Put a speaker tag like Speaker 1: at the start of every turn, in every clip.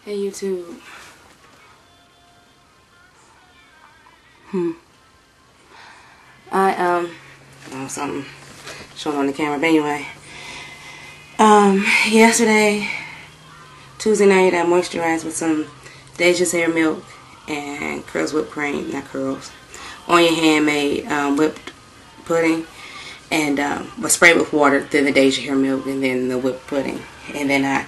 Speaker 1: Hey YouTube. Something showing on the camera, but anyway. Yesterday, Tuesday night, I moisturized with some Deja's hair milk and Curls whipped cream, not Curls, on your handmade whipped pudding, and was sprayed with water, then the Deja hair milk, and then the whipped pudding, and then I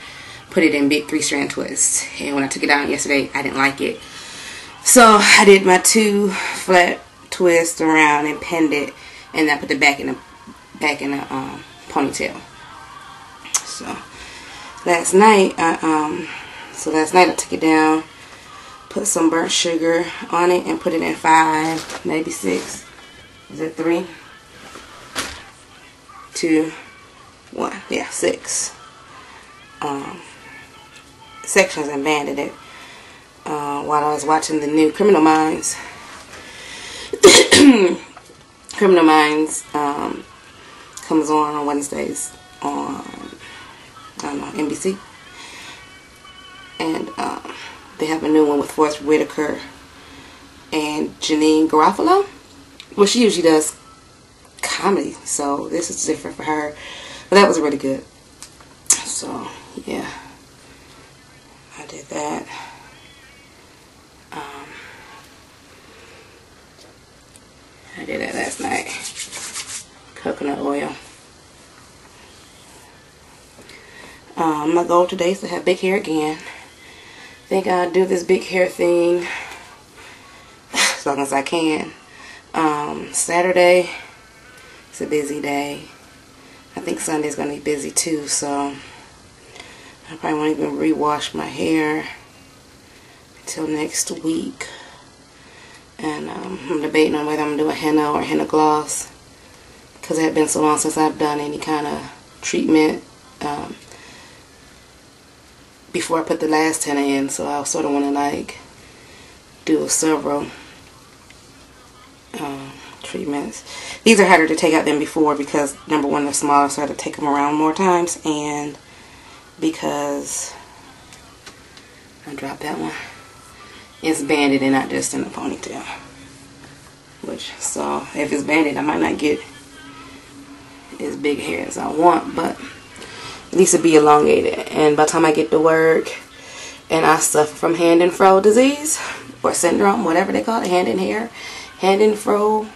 Speaker 1: put it in big 3-strand twists. And when I took it out yesterday, I didn't like it, so I did my 2 flat twists around and pinned it, and I put it back in a ponytail. So last night I took it down, put some burnt sugar on it, and put it in 5, maybe 6. Is it 3, 2, 1? Yeah, 6 sections, and banded it while I was watching the new Criminal Minds. Criminal Minds comes on Wednesdays on, I don't know, NBC, and they have a new one with Forrest Whitaker and Janine Garofalo. Well, she usually does comedy, so this is different for her, but that was really good. So yeah, I did that. I did that last night. Coconut oil. My goal today is to have big hair again. I think I'll do this big hair thing as long as I can. Saturday, it's a busy day. I think Sunday's going to be busy too, so I probably won't even rewash my hair until next week. And I'm debating on whether I'm going to do a henna or henna gloss, because it had been so long since I've done any kind of treatment before I put the last henna in, so I sort of want to like do several treatments. These are harder to take out than before because, number one, they're smaller, so I have to take them around more times, and because I dropped that one, it's banded and not just in a ponytail. So if it's banded, I might not get as big hair as I want, but at least it'll be elongated. And by the time I get to work and I suffer from hand and fro disease or syndrome, whatever they call it, hand and fro.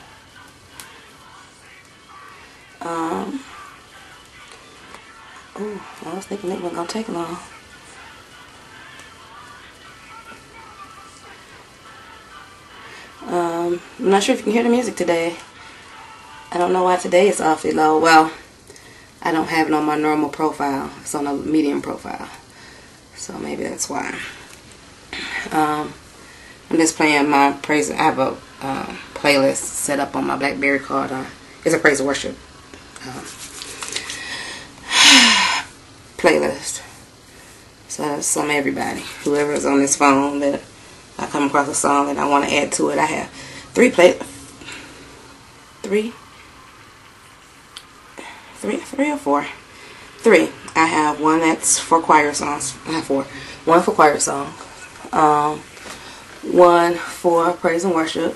Speaker 1: I was thinking it wasn't gonna take long. I'm not sure if you can hear the music today. I don't know why today it's awfully low. Well, I don't have it on my normal profile. It's on a medium profile, so maybe that's why. I'm just playing my praise. I have a playlist set up on my BlackBerry called it's a praise and worship playlist. So that's some everybody, whoever is on this phone that I come across a song that I want to add to it. I have 3 or 4. 3. I have one that's for choir songs. I have 4. 1 for choir song. 1 for praise and worship.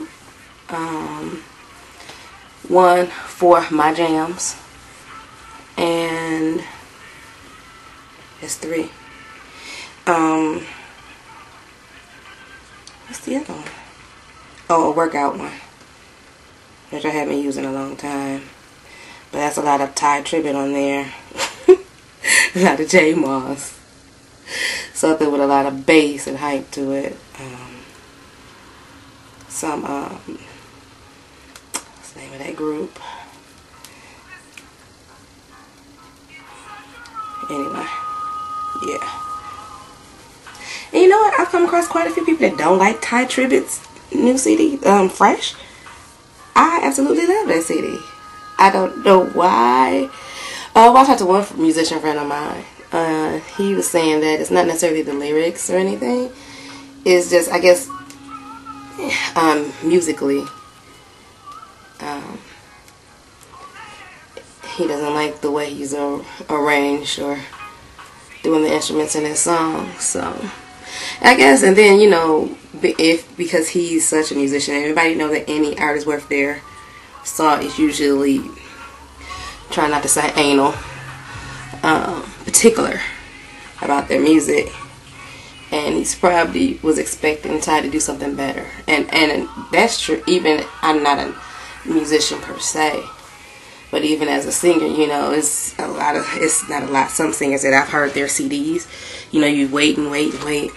Speaker 1: 1 for my jams. And it's 3. What's the other one? Oh, a workout one, which I haven't used in a long time. But that's a lot of Ty Tribbett on there. A lot of J Moss. Something with a lot of bass and hype to it. Some, what's the name of that group? Anyway, yeah. And you know what? I've come across quite a few people that don't like Ty Tribbett's new CD, Fresh. I absolutely love that CD. I don't know why. Well, I talked to one musician friend of mine. He was saying that it's not necessarily the lyrics or anything. It's just, I guess, musically, he doesn't like the way he's arranged or doing the instruments in his song. So I guess, and then, you know, because he's such a musician, everybody know that any artist worth their salt is usually trying not to say anal, particular about their music. And he's probably was expecting Ty to do something better, and that's true. Even I'm not a musician per se, but even as a singer, you know, it's not a lot. Some singers that I've heard their CDs, you know, you wait and wait and wait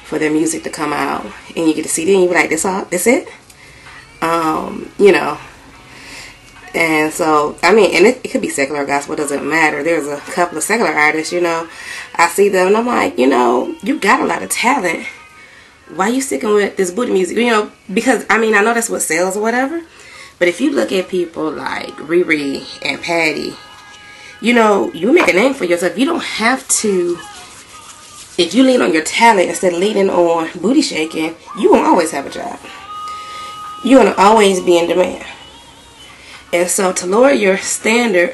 Speaker 1: for their music to come out, and you get the CD and you be like, that's it, you know. And so, I mean, and it could be secular or gospel, doesn't matter. There's a couple of secular artists, you know, I see them and I'm like, you know, you got a lot of talent. Why you sticking with this booty music? You know, because, I mean, I know that's what sells or whatever. But if you look at people like Riri and Patty, you know, you make a name for yourself. You don't have to, if you lean on your talent instead of leaning on booty shaking, you won't always have a job. You're going to always be in demand. And so to lower your standard,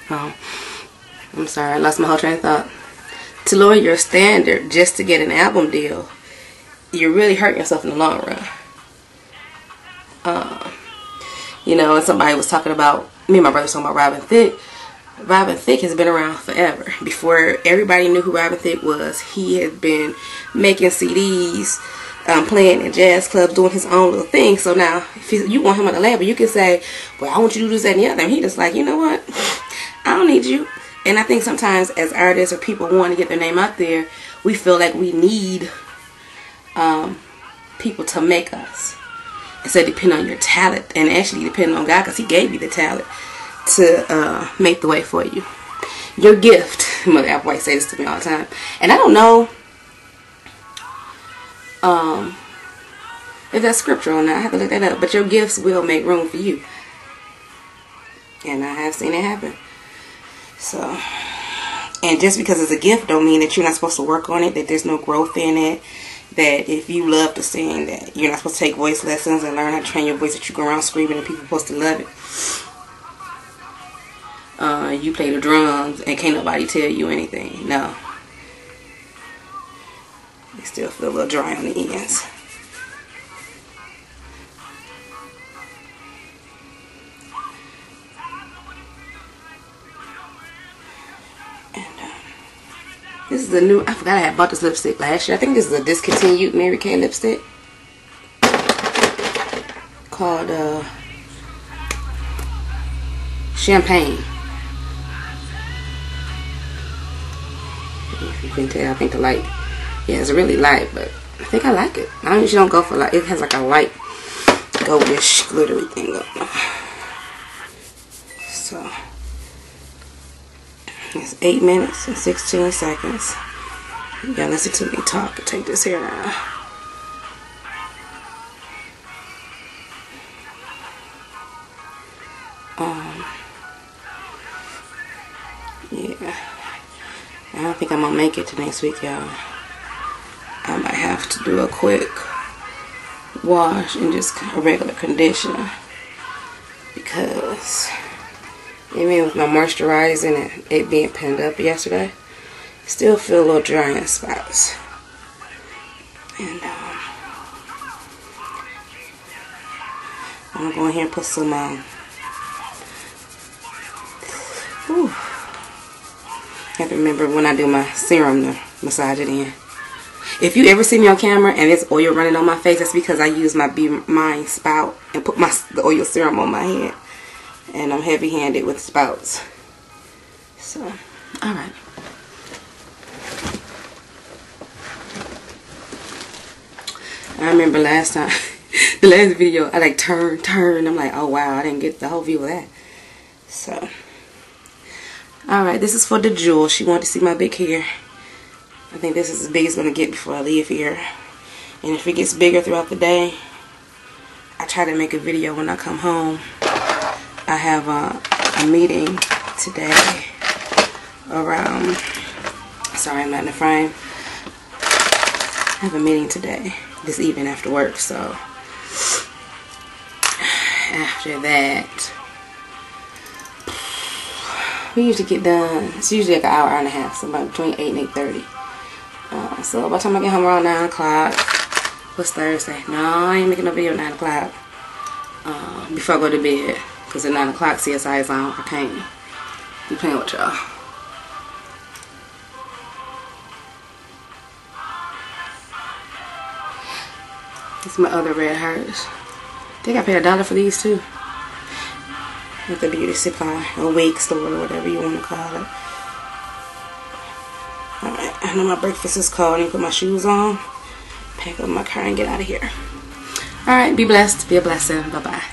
Speaker 1: I'm sorry, I lost my whole train of thought. To lower your standard just to get an album deal, you're really hurting yourself in the long run. You know, and somebody was talking about, me and my brother was talking about Robin Thicke. Robin Thicke has been around forever. Before everybody knew who Robin Thicke was, he had been making CDs, playing in jazz clubs, doing his own little thing. So now, if you want him on the label, you can say, well, I want you to do this, that, and the other. And he just like, you know what? I don't need you. And I think sometimes as artists or people want to get their name out there, we feel like we need people to make us. Instead, depend on your talent, and actually depend on God, because He gave you the talent to make the way for you. Your gift. Mother Applewhite say this to me all the time, and I don't know if that's scriptural or not. I have to look that up. But your gifts will make room for you, and I have seen it happen. So, and just because it's a gift don't mean that you're not supposed to work on it, that there's no growth in it, that if you love to sing, that you're not supposed to take voice lessons and learn how to train your voice, that you go around screaming and people are supposed to love it. You play the drums and can't nobody tell you anything. No. You still feel a little dry on the ends. This is the new, I forgot I had bought this lipstick last year. I think this is a discontinued Mary Kay lipstick. Called Champagne. If you can tell, I think the light, yeah, it's really light, but I think I like it. I usually don't go for light. It has like a light goldish glittery thing up. So it's 8 minutes and 16 seconds. You gotta listen to me talk and take this hair down. Yeah. I don't think I'm gonna make it to next week, y'all. I might have to do a quick wash and just a regular conditioner, because even with my moisturizing and it being pinned up yesterday, still feel a little dry in spots. And I'm gonna go in here and put some I have to remember when I do my serum to massage it in. If you ever see me on camera and there's oil running on my face, that's because I use my Be Mine spout and put the oil serum on my head. And I'm heavy-handed with spouts. So, alright. I remember last time, the last video, I like turned. I'm like, oh wow, I didn't get the whole view of that. So, Alright, this is for the jewel. She wanted to see my big hair. I think this is as big as it's going to get before I leave here. And if it gets bigger throughout the day, I try to make a video when I come home. I have a meeting today around, sorry I'm not in the frame. I have a meeting today, this evening after work, so after that, we usually get done, it's usually like an hour, hour and a half, so about between 8 and 8:30. So by the time I get home around 9 o'clock, what's Thursday? No, I ain't making no video at 9 o'clock before I go to bed, because at 9 o'clock CSI is on. I can't be playing with y'all. This is my other red hearts. I think I paid $1 for these too. At the beauty supply or wig store or whatever you want to call it. Alright, I know my breakfast is cold. I need to put my shoes on, pack up my car and get out of here. Alright, be blessed. Be a blessing. Bye-bye.